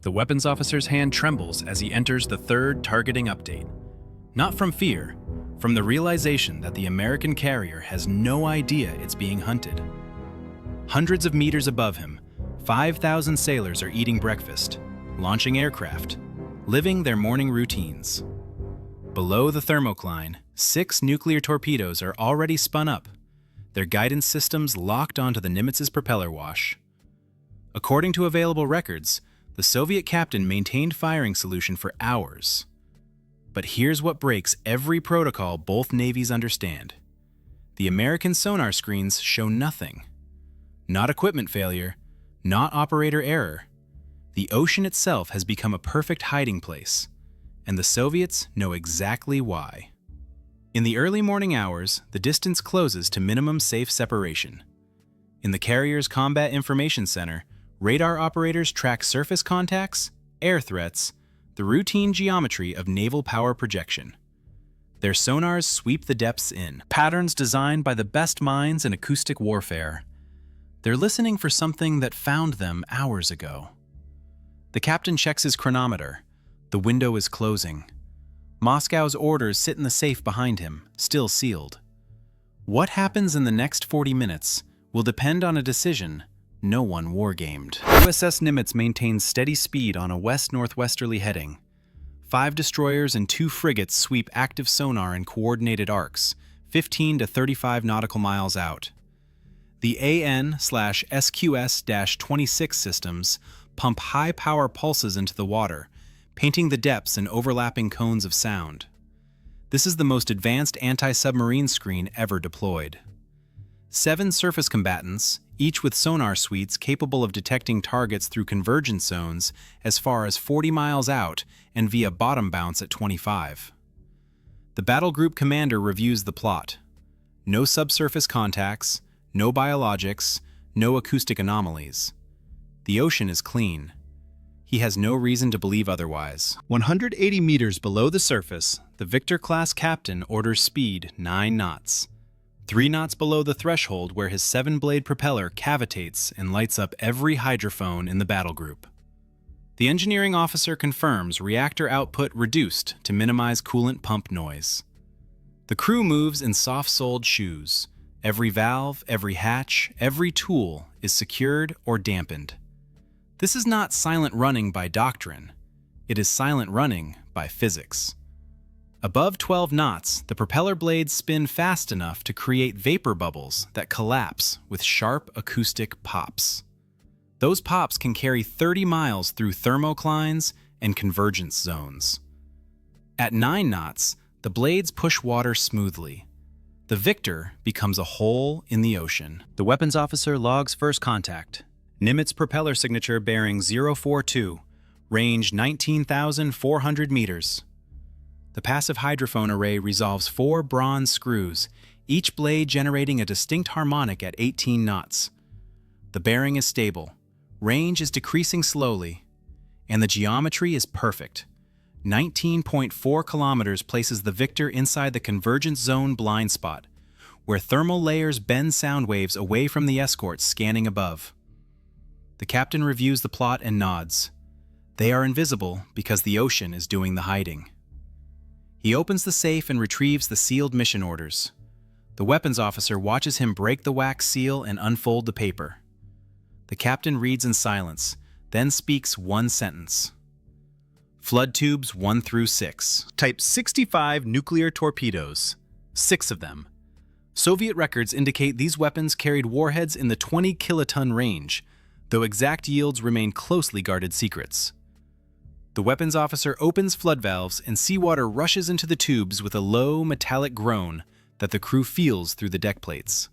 The weapons officer's hand trembles as he enters the third targeting update. Not from fear, from the realization that the American carrier has no idea it's being hunted. Hundreds of meters above him, 5,000 sailors are eating breakfast, launching aircraft, living their morning routines. Below the thermocline, 6 nuclear torpedoes are already spun up, their guidance systems locked onto the Nimitz's propeller wash. According to available records, the Soviet captain maintained firing solution for hours. But here's what breaks every protocol both navies understand. The American sonar screens show nothing. Not equipment failure, not operator error. The ocean itself has become a perfect hiding place, and the Soviets know exactly why. In the early morning hours, the distance closes to minimum safe separation. In the carrier's Combat Information Center, radar operators track surface contacts, air threats, the routine geometry of naval power projection. Their sonars sweep the depths in, patterns designed by the best minds in acoustic warfare. They're listening for something that found them hours ago. The captain checks his chronometer. The window is closing. Moscow's orders sit in the safe behind him, still sealed. What happens in the next 40 minutes will depend on a decision no one wargamed. USS Nimitz maintains steady speed on a west-northwesterly heading. 5 destroyers and 2 frigates sweep active sonar in coordinated arcs, 15 to 35 nautical miles out. The AN/SQS-26 systems pump high-power pulses into the water, painting the depths in overlapping cones of sound. This is the most advanced anti-submarine screen ever deployed. 7 surface combatants, each with sonar suites capable of detecting targets through convergence zones as far as 40 miles out and via bottom bounce at 25. The battle group commander reviews the plot. No subsurface contacts, no biologics, no acoustic anomalies. The ocean is clean. He has no reason to believe otherwise. 180 meters below the surface, the Victor-class captain orders speed 9 knots. 3 knots below the threshold where his 7-blade propeller cavitates and lights up every hydrophone in the battle group. The engineering officer confirms reactor output reduced to minimize coolant pump noise. The crew moves in soft-soled shoes. Every valve, every hatch, every tool is secured or dampened. This is not silent running by doctrine. It is silent running by physics. Above 12 knots, the propeller blades spin fast enough to create vapor bubbles that collapse with sharp acoustic pops. Those pops can carry 30 miles through thermoclines and convergence zones. At 9 knots, the blades push water smoothly. The Victor becomes a hole in the ocean. The weapons officer logs first contact. Nimitz propeller signature bearing 042, range 19,400 meters. The passive hydrophone array resolves 4 bronze screws, each blade generating a distinct harmonic at 18 knots. The bearing is stable, range is decreasing slowly, and the geometry is perfect. 19.4 kilometers places the Victor inside the convergence zone blind spot, where thermal layers bend sound waves away from the escorts scanning above. The captain reviews the plot and nods. They are invisible because the ocean is doing the hiding. He opens the safe and retrieves the sealed mission orders. The weapons officer watches him break the wax seal and unfold the paper. The captain reads in silence, then speaks one sentence. Flood tubes 1 through 6. Type 65 nuclear torpedoes. 6 of them. Soviet records indicate these weapons carried warheads in the 20 kiloton range, though exact yields remain closely guarded secrets. The weapons officer opens flood valves and seawater rushes into the tubes with a low metallic groan that the crew feels through the deck plates.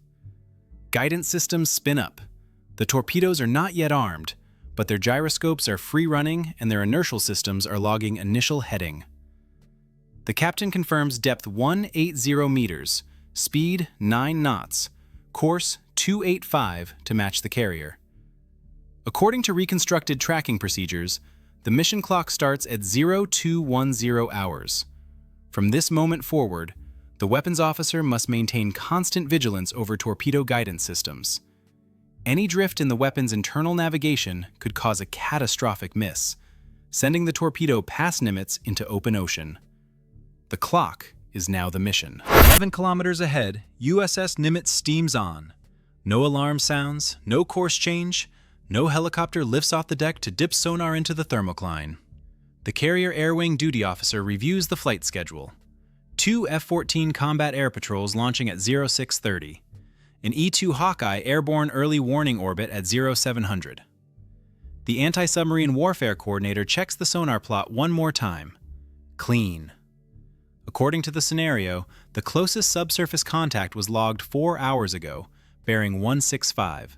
Guidance systems spin up. The torpedoes are not yet armed, but their gyroscopes are free-running and their inertial systems are logging initial heading. The captain confirms depth 180 meters, speed 9 knots, course 285 to match the carrier. According to reconstructed tracking procedures, the mission clock starts at 0210 hours. From this moment forward, the weapons officer must maintain constant vigilance over torpedo guidance systems. Any drift in the weapon's internal navigation could cause a catastrophic miss, sending the torpedo past Nimitz into open ocean. The clock is now the mission. 11 kilometers ahead, USS Nimitz steams on. No alarm sounds, no course change, no helicopter lifts off the deck to dip sonar into the thermocline. The carrier air wing duty officer reviews the flight schedule. 2 F-14 combat air patrols launching at 0630. An E-2 Hawkeye airborne early warning orbit at 0700. The anti-submarine warfare coordinator checks the sonar plot one more time. Clean. According to the scenario, the closest subsurface contact was logged 4 hours ago, bearing 165,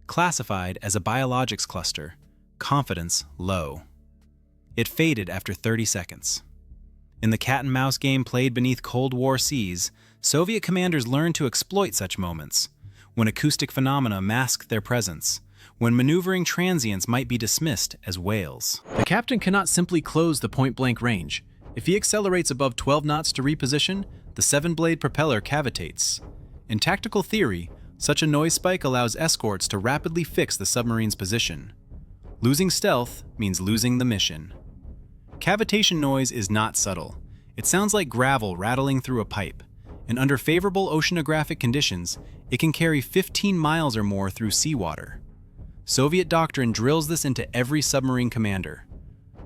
classified as a biologics cluster, confidence low. It faded after 30 seconds. In the cat-and-mouse game played beneath Cold War seas, Soviet commanders learned to exploit such moments, when acoustic phenomena mask their presence, when maneuvering transients might be dismissed as whales. The captain cannot simply close the point-blank range. If he accelerates above 12 knots to reposition, the 7-blade propeller cavitates. In tactical theory, such a noise spike allows escorts to rapidly fix the submarine's position. Losing stealth means losing the mission. Cavitation noise is not subtle. It sounds like gravel rattling through a pipe, and under favorable oceanographic conditions, it can carry 15 miles or more through seawater. Soviet doctrine drills this into every submarine commander.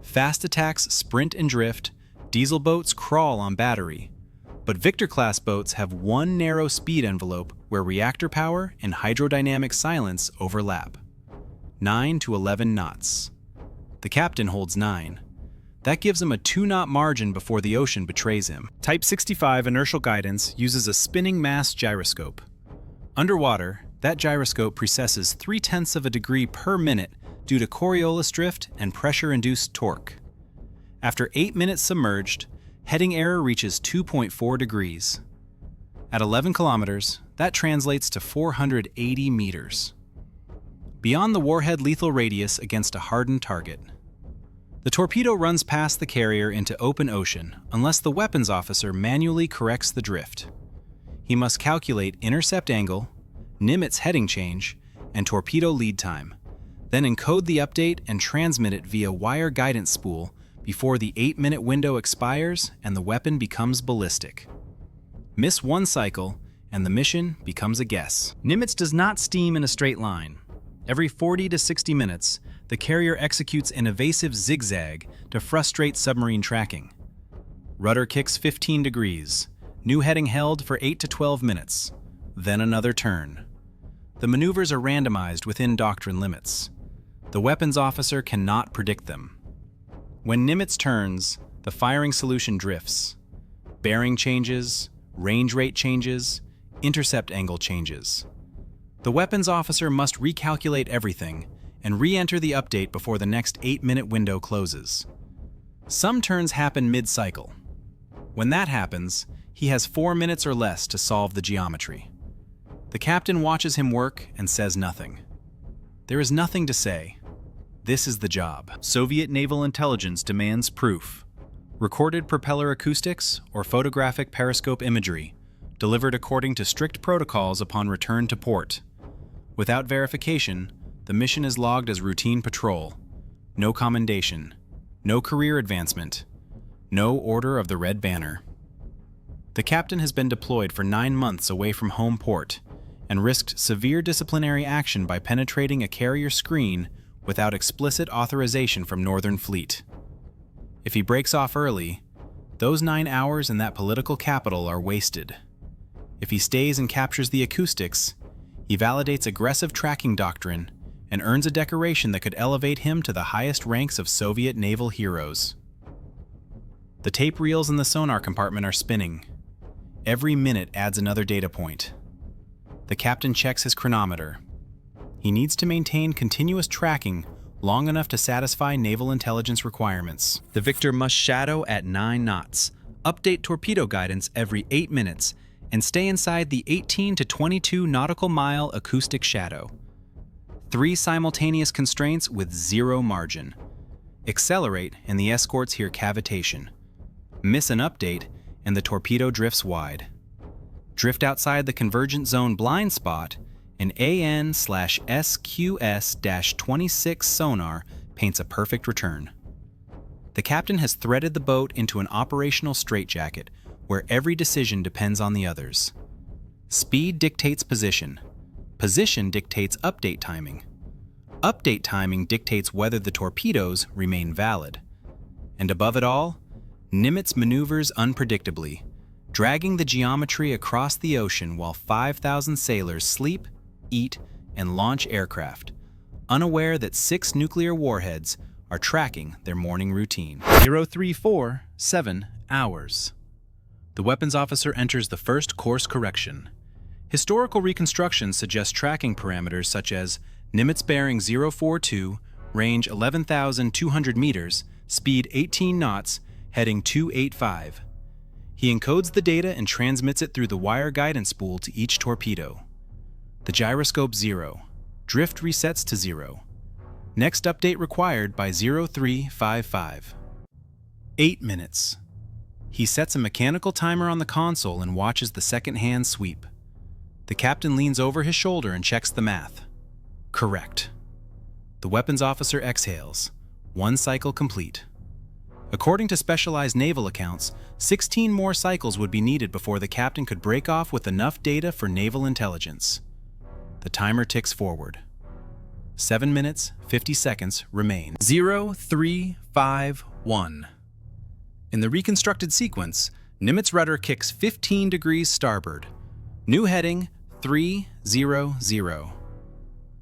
Fast attacks sprint and drift, diesel boats crawl on battery, but Victor-class boats have one narrow speed envelope where reactor power and hydrodynamic silence overlap. 9 to 11 knots. The captain holds 9. That gives him a 2-knot margin before the ocean betrays him. Type 65 inertial guidance uses a spinning mass gyroscope. Underwater, that gyroscope precesses 0.3 of a degree per minute due to Coriolis drift and pressure-induced torque. After 8 minutes submerged, heading error reaches 2.4 degrees. At 11 kilometers, that translates to 480 meters. Beyond the warhead lethal radius against a hardened target. The torpedo runs past the carrier into open ocean unless the weapons officer manually corrects the drift. He must calculate intercept angle, Nimitz heading change, and torpedo lead time, then encode the update and transmit it via wire guidance spool before the 8-minute window expires and the weapon becomes ballistic. Miss one cycle, and the mission becomes a guess. Nimitz does not steam in a straight line. Every 40 to 60 minutes, the carrier executes an evasive zigzag to frustrate submarine tracking. Rudder kicks 15 degrees, new heading held for 8 to 12 minutes, then another turn. The maneuvers are randomized within doctrine limits. The weapons officer cannot predict them. When Nimitz turns, the firing solution drifts. Bearing changes, range rate changes, intercept angle changes. The weapons officer must recalculate everything and re-enter the update before the next 8-minute window closes. Some turns happen mid-cycle. When that happens, he has 4 minutes or less to solve the geometry. The captain watches him work and says nothing. There is nothing to say. This is the job. Soviet naval intelligence demands proof. Recorded propeller acoustics or photographic periscope imagery, delivered according to strict protocols upon return to port. Without verification, the mission is logged as routine patrol. No commendation. No career advancement. No Order of the Red Banner. The captain has been deployed for 9 months away from home port and risked severe disciplinary action by penetrating a carrier screen without explicit authorization from Northern Fleet. If he breaks off early, those 9 hours in that political capital are wasted. If he stays and captures the acoustics, he validates aggressive tracking doctrine and earns a decoration that could elevate him to the highest ranks of Soviet naval heroes. The tape reels in the sonar compartment are spinning. Every minute adds another data point. The captain checks his chronometer. He needs to maintain continuous tracking long enough to satisfy naval intelligence requirements. The Victor must shadow at 9 knots, update torpedo guidance every 8 minutes, and stay inside the 18 to 22 nautical mile acoustic shadow. 3 simultaneous constraints with 0 margin. Accelerate and the escorts hear cavitation. Miss an update and the torpedo drifts wide. Drift outside the convergent zone blind spot, an AN/SQS-26 sonar paints a perfect return. The captain has threaded the boat into an operational straitjacket where every decision depends on the others. Speed dictates position. Position dictates update timing. Update timing dictates whether the torpedoes remain valid. And above it all, Nimitz maneuvers unpredictably, dragging the geometry across the ocean while 5,000 sailors sleep, eat, and launch aircraft, unaware that 6 nuclear warheads are tracking their morning routine. 0347 hours. The weapons officer enters the first course correction. Historical reconstructions suggest tracking parameters such as Nimitz bearing 042, range 11,200 meters, speed 18 knots, heading 285. He encodes the data and transmits it through the wire guidance spool to each torpedo. The gyroscope 0. Drift resets to 0. Next update required by 0355. 8 minutes. He sets a mechanical timer on the console and watches the second-hand sweep. The captain leans over his shoulder and checks the math. Correct. The weapons officer exhales. 1 cycle complete. According to specialized naval accounts, 16 more cycles would be needed before the captain could break off with enough data for naval intelligence. The timer ticks forward. 7 minutes, 50 seconds remain. 0351. In the reconstructed sequence, Nimitz rudder kicks 15 degrees starboard. New heading 300.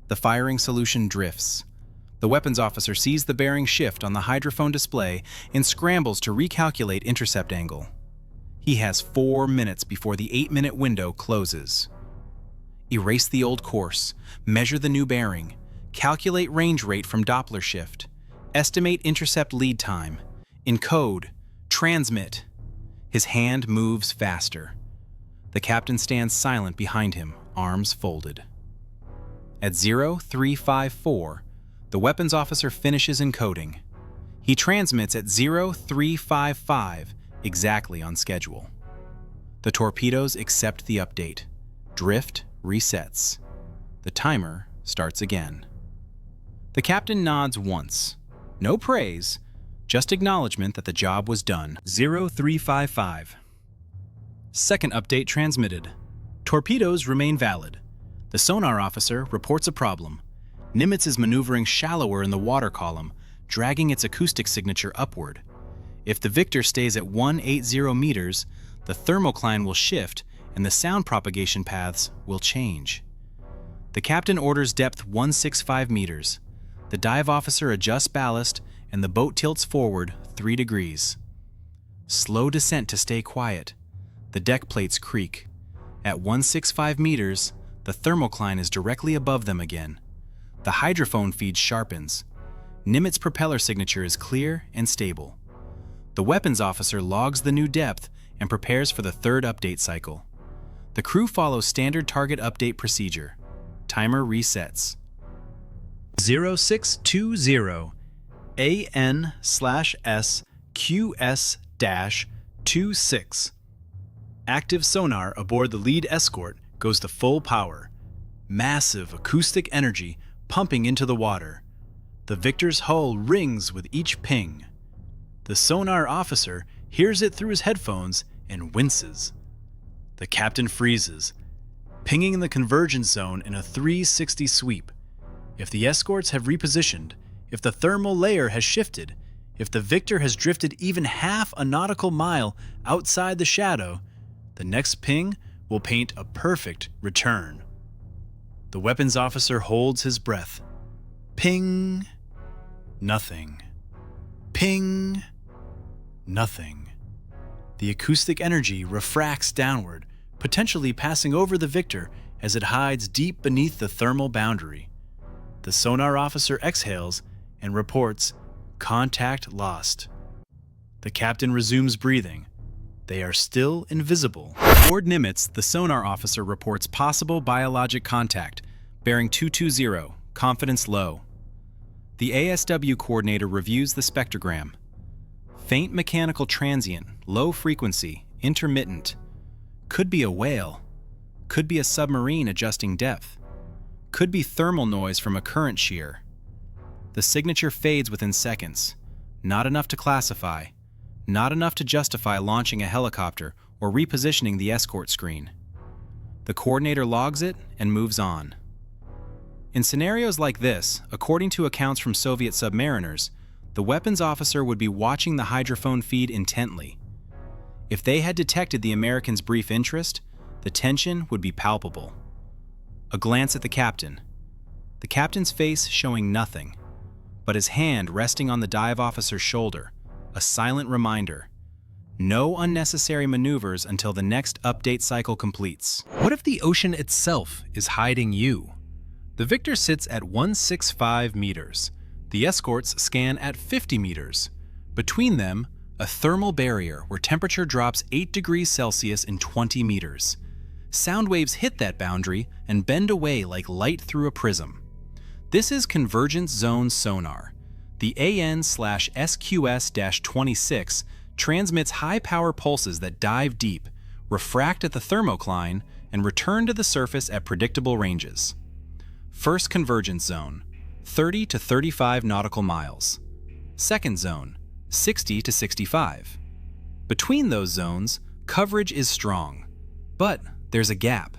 The firing solution drifts. The weapons officer sees the bearing shift on the hydrophone display and scrambles to recalculate intercept angle. He has 4 minutes before the 8-minute window closes. Erase the old course, measure the new bearing, calculate range rate from Doppler shift, estimate intercept lead time, encode, transmit. His hand moves faster. The captain stands silent behind him, arms folded. At 0354, the weapons officer finishes encoding. He transmits at 0355, exactly on schedule. The torpedoes accept the update. Drift resets. The timer starts again. The captain nods once. No praise, just acknowledgement that the job was done. 0355. Second update transmitted. Torpedoes remain valid. The sonar officer reports a problem. Nimitz is maneuvering shallower in the water column, dragging its acoustic signature upward. If the Victor stays at 180 meters, the thermocline will shift and the sound propagation paths will change. The captain orders depth 165 meters. The dive officer adjusts ballast and the boat tilts forward 3 degrees. Slow descent to stay quiet. The deck plates creak. At 165 meters, the thermocline is directly above them again. The hydrophone feed sharpens. Nimitz propeller signature is clear and stable. The weapons officer logs the new depth and prepares for the third update cycle. The crew follows standard target update procedure. Timer resets. 0620 AN/SQS-26. Active sonar aboard the lead escort goes to full power. Massive acoustic energy pumping into the water. The Victor's hull rings with each ping. The sonar officer hears it through his headphones and winces. The captain freezes, pinging the convergence zone in a 360 sweep. If the escorts have repositioned, if the thermal layer has shifted, if the Victor has drifted even half a nautical mile outside the shadow, the next ping will paint a perfect return. The weapons officer holds his breath. Ping. Nothing. Ping. Nothing. The acoustic energy refracts downward, potentially passing over the Victor as it hides deep beneath the thermal boundary. The sonar officer exhales and reports contact lost. The captain resumes breathing. They are still invisible. Aboard Nimitz, the sonar officer reports possible biologic contact, bearing 220, confidence low. The ASW coordinator reviews the spectrogram. Faint mechanical transient, low frequency, intermittent. Could be a whale. Could be a submarine adjusting depth. Could be thermal noise from a current shear. The signature fades within seconds. Not enough to classify. Not enough to justify launching a helicopter or repositioning the escort screen. The coordinator logs it and moves on. In scenarios like this, according to accounts from Soviet submariners, the weapons officer would be watching the hydrophone feed intently. If they had detected the Americans' brief interest, the tension would be palpable. A glance at the captain. The captain's face showing nothing, but his hand resting on the dive officer's shoulder, a silent reminder. No unnecessary maneuvers until the next update cycle completes. What if the ocean itself is hiding you? The Victor sits at 165 meters. The escorts scan at 50 meters. Between them, a thermal barrier where temperature drops 8 degrees Celsius in 20 meters. Sound waves hit that boundary and bend away like light through a prism. This is Convergence Zone Sonar. The AN/SQS-26 transmits high-power pulses that dive deep, refract at the thermocline, and return to the surface at predictable ranges. First convergence zone, 30 to 35 nautical miles. Second zone, 60 to 65. Between those zones, coverage is strong, but there's a gap.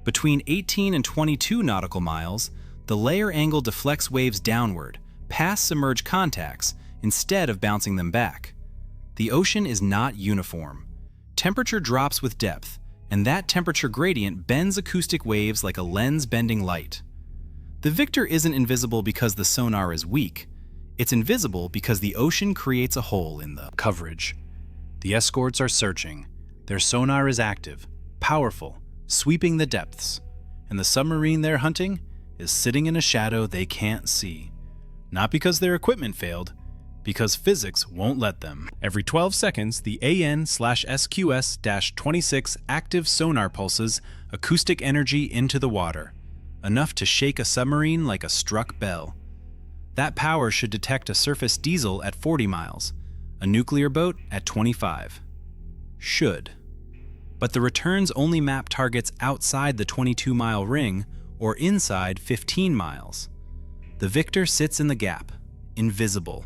Between 18 and 22 nautical miles, the layer angle deflects waves downward, past submerged contacts, instead of bouncing them back. The ocean is not uniform. Temperature drops with depth, and that temperature gradient bends acoustic waves like a lens bending light. The Victor isn't invisible because the sonar is weak. It's invisible because the ocean creates a hole in the coverage. The escorts are searching. Their sonar is active, powerful, sweeping the depths. And the submarine they're hunting is sitting in a shadow they can't see. Not because their equipment failed, because physics won't let them. Every 12 seconds, the AN/SQS-26 active sonar pulses acoustic energy into the water, enough to shake a submarine like a struck bell. That power should detect a surface diesel at 40 miles, a nuclear boat at 25. Should. But the returns only map targets outside the 22-mile ring or inside 15 miles. The Victor sits in the gap, invisible,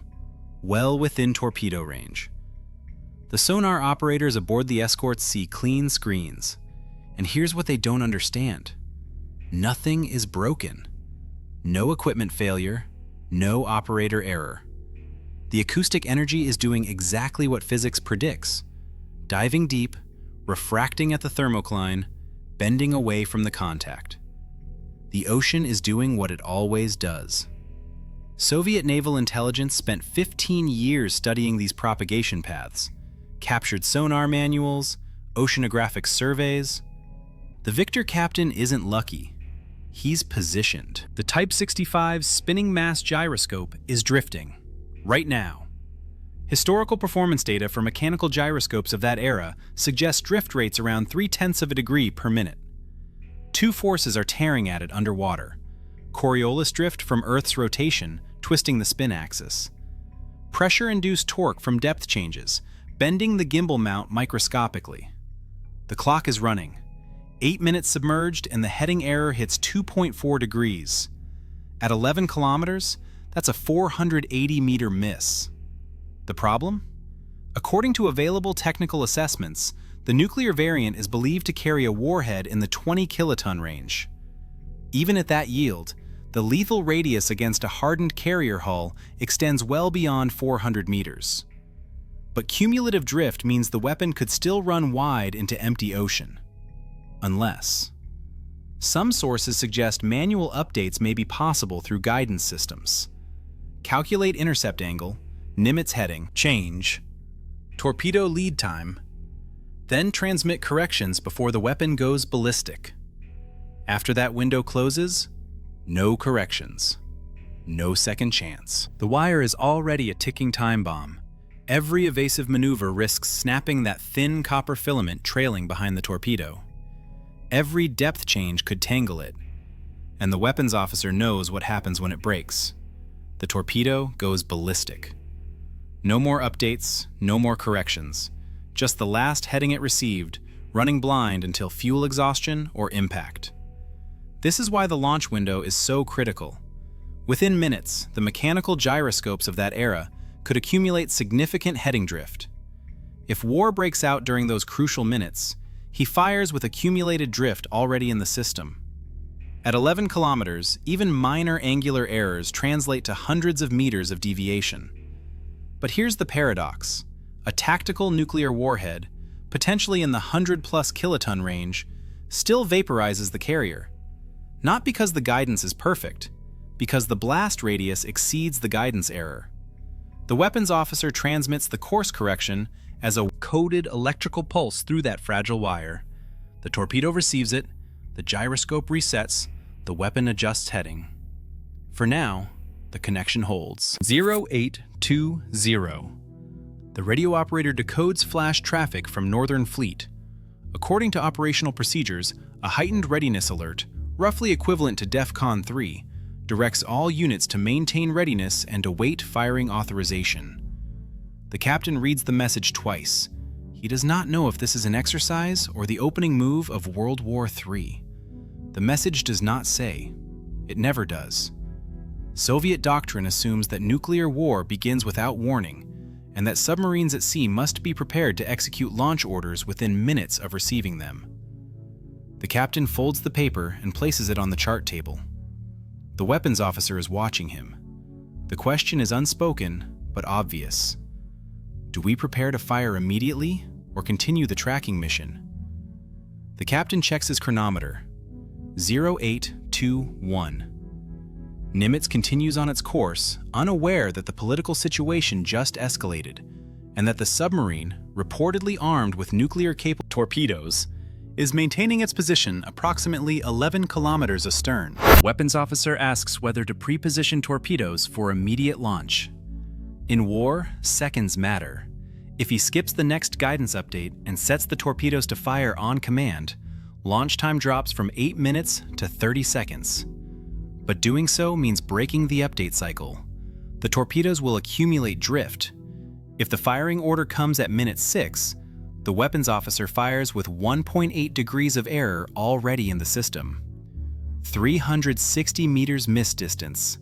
well within torpedo range. The sonar operators aboard the escorts see clean screens. And here's what they don't understand. Nothing is broken. No equipment failure, no operator error. The acoustic energy is doing exactly what physics predicts. Diving deep, refracting at the thermocline, bending away from the contact. The ocean is doing what it always does. Soviet naval intelligence spent 15 years studying these propagation paths, captured sonar manuals, oceanographic surveys. The Victor captain isn't lucky. He's positioned. The Type 65 spinning mass gyroscope is drifting, right now. Historical performance data for mechanical gyroscopes of that era suggests drift rates around 0.3 of a degree per minute. Two forces are tearing at it underwater. Coriolis drift from Earth's rotation, twisting the spin axis. Pressure-induced torque from depth changes, bending the gimbal mount microscopically. The clock is running. 8 minutes submerged and the heading error hits 2.4 degrees. At 11 kilometers, that's a 480-meter miss. The problem? According to available technical assessments, the nuclear variant is believed to carry a warhead in the 20 kiloton range. Even at that yield, the lethal radius against a hardened carrier hull extends well beyond 400 meters. But cumulative drift means the weapon could still run wide into empty ocean. Unless. Some sources suggest manual updates may be possible through guidance systems. Calculate intercept angle, Nimitz heading, change, torpedo lead time, then transmit corrections before the weapon goes ballistic. After that window closes, no corrections. No second chance. The wire is already a ticking time bomb. Every evasive maneuver risks snapping that thin copper filament trailing behind the torpedo. Every depth change could tangle it. And the weapons officer knows what happens when it breaks. The torpedo goes ballistic. No more updates, no more corrections. Just the last heading it received, running blind until fuel exhaustion or impact. This is why the launch window is so critical. Within minutes, the mechanical gyroscopes of that era could accumulate significant heading drift. If war breaks out during those crucial minutes, he fires with accumulated drift already in the system. At 11 kilometers, even minor angular errors translate to hundreds of meters of deviation. But here's the paradox. A tactical nuclear warhead, potentially in the 100-plus kiloton range, still vaporizes the carrier. Not because the guidance is perfect, because the blast radius exceeds the guidance error. The weapons officer transmits the course correction as a coded electrical pulse through that fragile wire. The torpedo receives it, the gyroscope resets, the weapon adjusts heading. For now, the connection holds. 0820. The radio operator decodes flash traffic from Northern Fleet. According to operational procedures, a heightened readiness alert, roughly equivalent to DEFCON 3, directs all units to maintain readiness and await firing authorization. The captain reads the message twice. He does not know if this is an exercise or the opening move of World War III. The message does not say. It never does. Soviet doctrine assumes that nuclear war begins without warning, and that submarines at sea must be prepared to execute launch orders within minutes of receiving them. The captain folds the paper and places it on the chart table. The weapons officer is watching him. The question is unspoken, but obvious. Do we prepare to fire immediately or continue the tracking mission? The captain checks his chronometer. 0821. Nimitz continues on its course, unaware that the political situation just escalated, and that the submarine, reportedly armed with nuclear-capable torpedoes, is maintaining its position approximately 11 kilometers astern. The weapons officer asks whether to pre-position torpedoes for immediate launch. In war, seconds matter. If he skips the next guidance update and sets the torpedoes to fire on command, launch time drops from 8 minutes to 30 seconds. But doing so means breaking the update cycle. The torpedoes will accumulate drift. If the firing order comes at minute 6, the weapons officer fires with 1.8 degrees of error already in the system. 360 meters miss distance.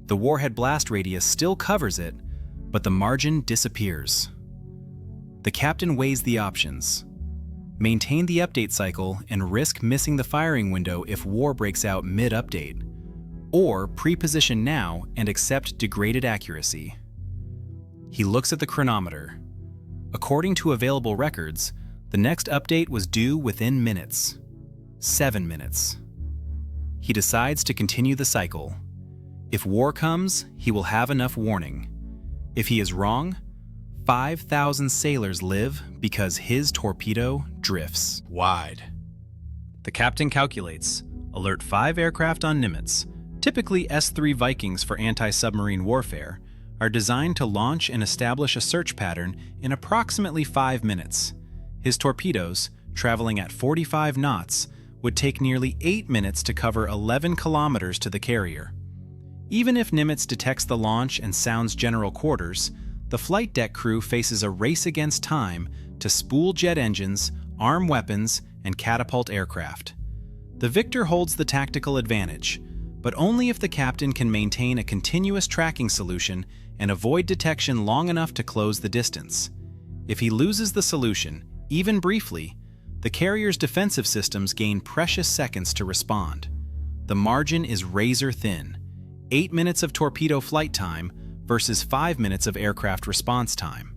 The warhead blast radius still covers it, but the margin disappears. The captain weighs the options. Maintain the update cycle and risk missing the firing window if war breaks out mid-update, or pre-position now and accept degraded accuracy. He looks at the chronometer. According to available records, the next update was due within minutes. 7 minutes. He decides to continue the cycle. If war comes, he will have enough warning. If he is wrong, 5,000 sailors live because his torpedo drifts wide. The captain calculates. Alert 5 aircraft on Nimitz, typically S-3 Vikings for anti-submarine warfare, are designed to launch and establish a search pattern in approximately 5 minutes. His torpedoes, traveling at 45 knots, would take nearly 8 minutes to cover 11 kilometers to the carrier. Even if Nimitz detects the launch and sounds general quarters, the flight deck crew faces a race against time to spool jet engines, arm weapons, and catapult aircraft. The victor holds the tactical advantage, but only if the captain can maintain a continuous tracking solution and avoid detection long enough to close the distance. If he loses the solution, even briefly, the carrier's defensive systems gain precious seconds to respond. The margin is razor thin, 8 minutes of torpedo flight time versus 5 minutes of aircraft response time.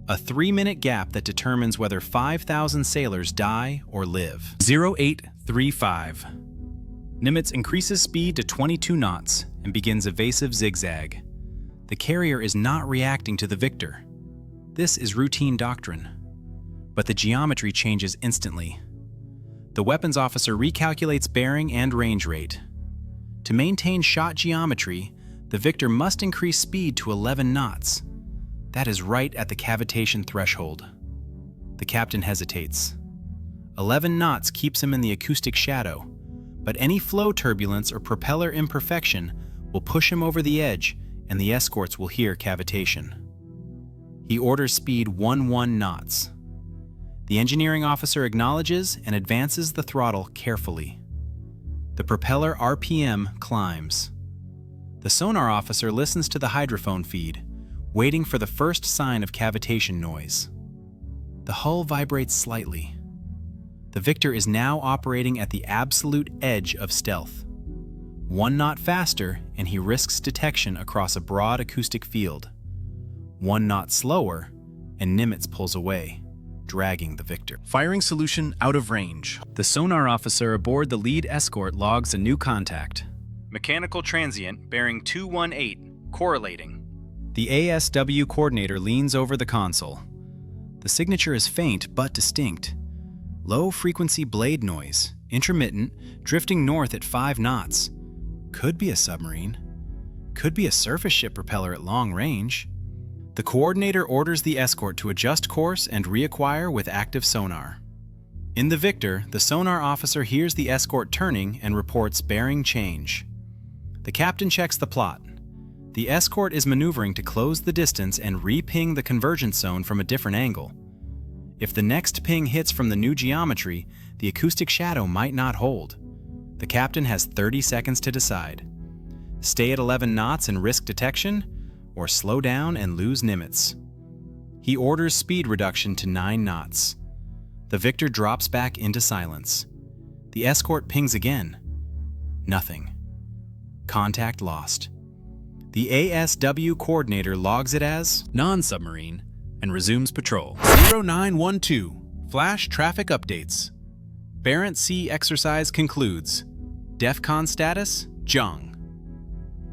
A 3-minute gap that determines whether 5,000 sailors die or live. 0835. Nimitz increases speed to 22 knots and begins evasive zigzag. The carrier is not reacting to the victor. This is routine doctrine. But the geometry changes instantly. The weapons officer recalculates bearing and range rate. To maintain shot geometry, the victor must increase speed to 11 knots. That is right at the cavitation threshold. The captain hesitates. 11 knots keeps him in the acoustic shadow, but any flow turbulence or propeller imperfection will push him over the edge and the escorts will hear cavitation. He orders speed 11 knots. The engineering officer acknowledges and advances the throttle carefully. The propeller RPM climbs. The sonar officer listens to the hydrophone feed, waiting for the first sign of cavitation noise. The hull vibrates slightly. The Victor is now operating at the absolute edge of stealth. 1 knot faster, and he risks detection across a broad acoustic field. 1 knot slower, and Nimitz pulls away, dragging the Victor. Firing solution out of range. The sonar officer aboard the lead escort logs a new contact. Mechanical transient bearing 218, correlating. The ASW coordinator leans over the console. The signature is faint but distinct. Low-frequency blade noise, intermittent, drifting north at 5 knots. Could be a submarine. Could be a surface ship propeller at long range. The coordinator orders the escort to adjust course and reacquire with active sonar. In the Victor, the sonar officer hears the escort turning and reports bearing change. The captain checks the plot. The escort is maneuvering to close the distance and re-ping the convergence zone from a different angle. If the next ping hits from the new geometry, the acoustic shadow might not hold. The captain has 30 seconds to decide. Stay at 11 knots and risk detection, or slow down and lose Nimitz. He orders speed reduction to 9 knots. The Victor drops back into silence. The escort pings again. Nothing. Contact lost. The ASW coordinator logs it as non-submarine and resumes patrol. 0912, flash traffic updates. Barents Sea exercise concludes. DEFCON status, Jung.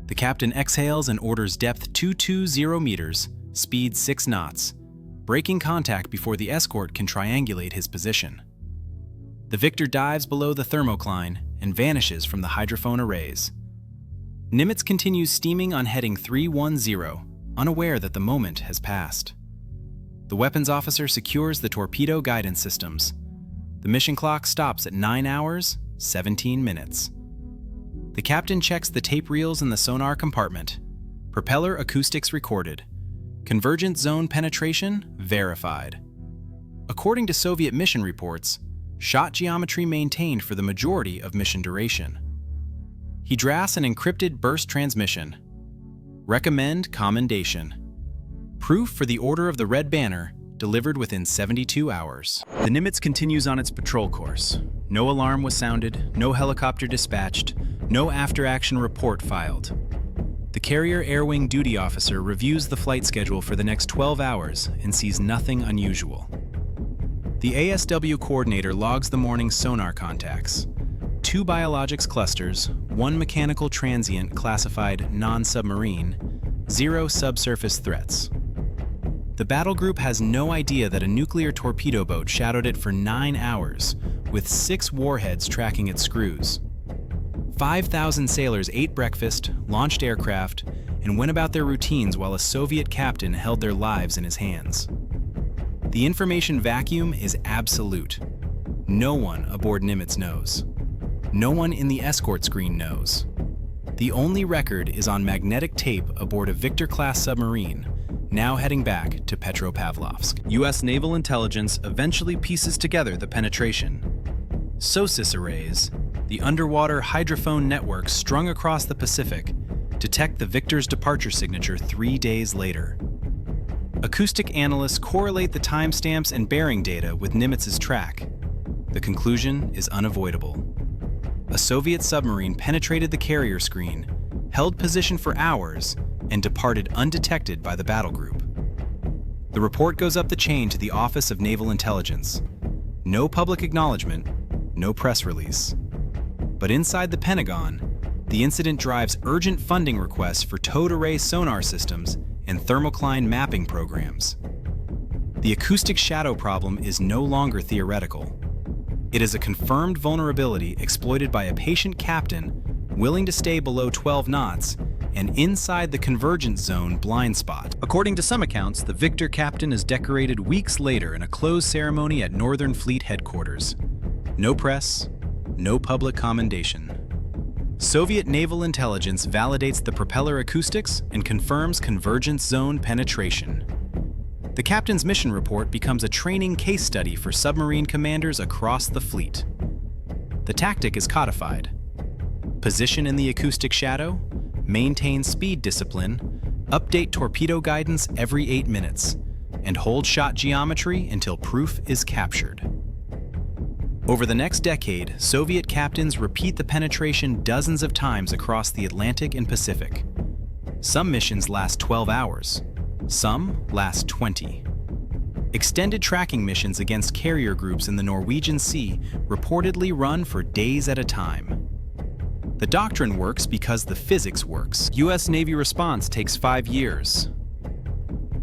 The captain exhales and orders depth 220 meters, speed 6 knots, breaking contact before the escort can triangulate his position. The Victor dives below the thermocline and vanishes from the hydrophone arrays. Nimitz continues steaming on heading 310, unaware that the moment has passed. The weapons officer secures the torpedo guidance systems. The mission clock stops at 9 hours, 17 minutes. The captain checks the tape reels in the sonar compartment. Propeller acoustics recorded. Convergent zone penetration verified. According to Soviet mission reports, shot geometry maintained for the majority of mission duration. He drafts an encrypted burst transmission. Recommend commendation. Proof for the Order of the Red Banner, delivered within 72 hours. The Nimitz continues on its patrol course. No alarm was sounded, no helicopter dispatched, no after-action report filed. The carrier air wing duty officer reviews the flight schedule for the next 12 hours and sees nothing unusual. The ASW coordinator logs the morning's sonar contacts. 2 biologics clusters, 1 mechanical transient classified non-submarine, 0 subsurface threats. The battle group has no idea that a nuclear torpedo boat shadowed it for 9 hours, with 6 warheads tracking its screws. 5,000 sailors ate breakfast, launched aircraft, and went about their routines while a Soviet captain held their lives in his hands. The information vacuum is absolute. No one aboard Nimitz knows. No one in the escort screen knows. The only record is on magnetic tape aboard a Victor-class submarine, now heading back to Petropavlovsk. U.S. naval intelligence eventually pieces together the penetration. SOSIS arrays, the underwater hydrophone network strung across the Pacific, detect the Victor's departure signature 3 days later. Acoustic analysts correlate the timestamps and bearing data with Nimitz's track. The conclusion is unavoidable. A Soviet submarine penetrated the carrier screen, held position for hours, and departed undetected by the battle group. The report goes up the chain to the Office of Naval Intelligence. No public acknowledgement, no press release. But inside the Pentagon, the incident drives urgent funding requests for towed array sonar systems and thermocline mapping programs. The acoustic shadow problem is no longer theoretical. It is a confirmed vulnerability exploited by a patient captain willing to stay below 12 knots and inside the convergence zone blind spot. According to some accounts, the Victor captain is decorated weeks later in a closed ceremony at Northern Fleet headquarters. No press, no public commendation. Soviet naval intelligence validates the propeller acoustics and confirms convergence zone penetration. The captain's mission report becomes a training case study for submarine commanders across the fleet. The tactic is codified. Position in the acoustic shadow, maintain speed discipline, update torpedo guidance every 8 minutes, and hold shot geometry until proof is captured. Over the next decade, Soviet captains repeat the penetration dozens of times across the Atlantic and Pacific. Some missions last 12 hours, some last 20. Extended tracking missions against carrier groups in the Norwegian Sea reportedly run for days at a time. The doctrine works because the physics works. U.S. Navy response takes 5 years.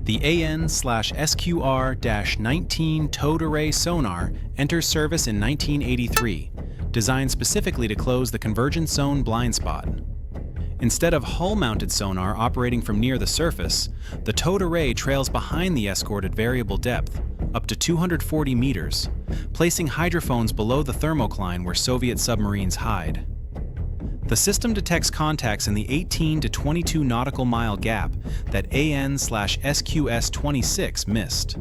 The AN/SQR-19 towed array sonar enters service in 1983, designed specifically to close the Convergence zone blind spot. Instead of hull-mounted sonar operating from near the surface, the towed array trails behind the escort at variable depth, up to 240 meters, placing hydrophones below the thermocline where Soviet submarines hide. The system detects contacts in the 18 to 22 nautical mile gap that AN/SQS-26 missed.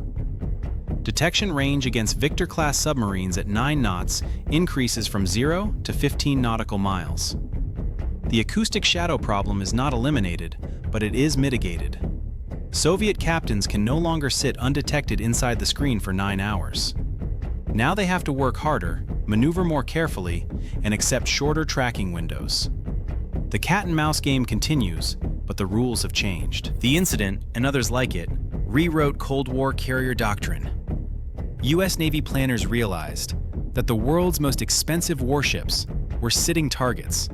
Detection range against Victor-class submarines at 9 knots increases from 0 to 15 nautical miles. The acoustic shadow problem is not eliminated, but it is mitigated. Soviet captains can no longer sit undetected inside the screen for 9 hours. Now they have to work harder, maneuver more carefully, and accept shorter tracking windows. The cat-and-mouse game continues, but the rules have changed. The incident, and others like it, rewrote Cold War carrier doctrine. U.S. Navy planners realized that the world's most expensive warships were sitting targets,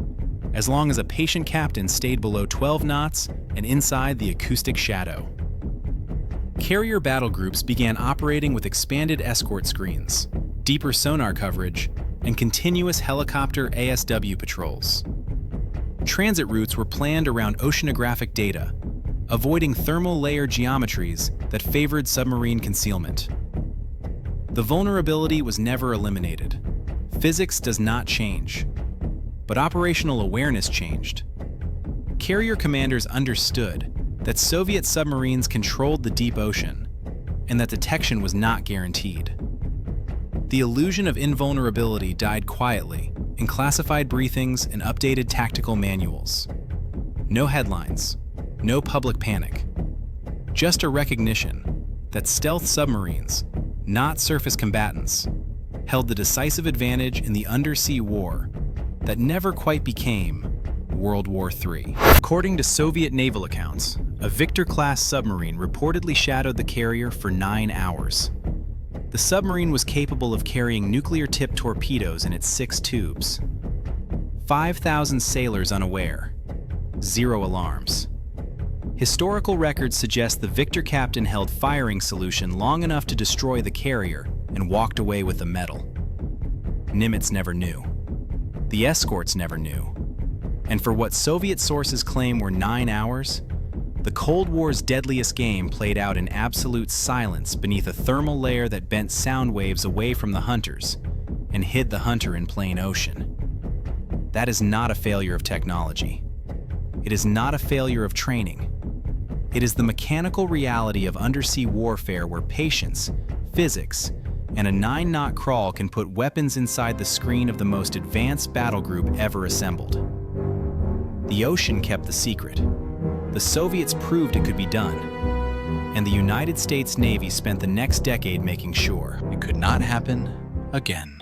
as long as a patient captain stayed below 12 knots and inside the acoustic shadow. Carrier battle groups began operating with expanded escort screens, deeper sonar coverage, and continuous helicopter ASW patrols. Transit routes were planned around oceanographic data, avoiding thermal layer geometries that favored submarine concealment. The vulnerability was never eliminated. Physics does not change, but operational awareness changed. Carrier commanders understood that Soviet submarines controlled the deep ocean, and that detection was not guaranteed. The illusion of invulnerability died quietly in classified briefings and updated tactical manuals. No headlines, no public panic, just a recognition that stealth submarines, not surface combatants, held the decisive advantage in the undersea war that never quite became World War III. According to Soviet naval accounts, a Victor-class submarine reportedly shadowed the carrier for 9 hours. The submarine was capable of carrying nuclear-tipped torpedoes in its 6 tubes. 5,000 sailors unaware. 0 alarms. Historical records suggest the Victor captain held firing solution long enough to destroy the carrier and walked away with the medal. Nimitz never knew. The escorts never knew. And for what Soviet sources claim were 9 hours, the Cold War's deadliest game played out in absolute silence beneath a thermal layer that bent sound waves away from the hunters and hid the hunter in plain ocean. That is not a failure of technology. It is not a failure of training. It is the mechanical reality of undersea warfare where patience, physics, and a 9-knot crawl can put weapons inside the screen of the most advanced battle group ever assembled. The ocean kept the secret. The Soviets proved it could be done. And the United States Navy spent the next decade making sure it could not happen again.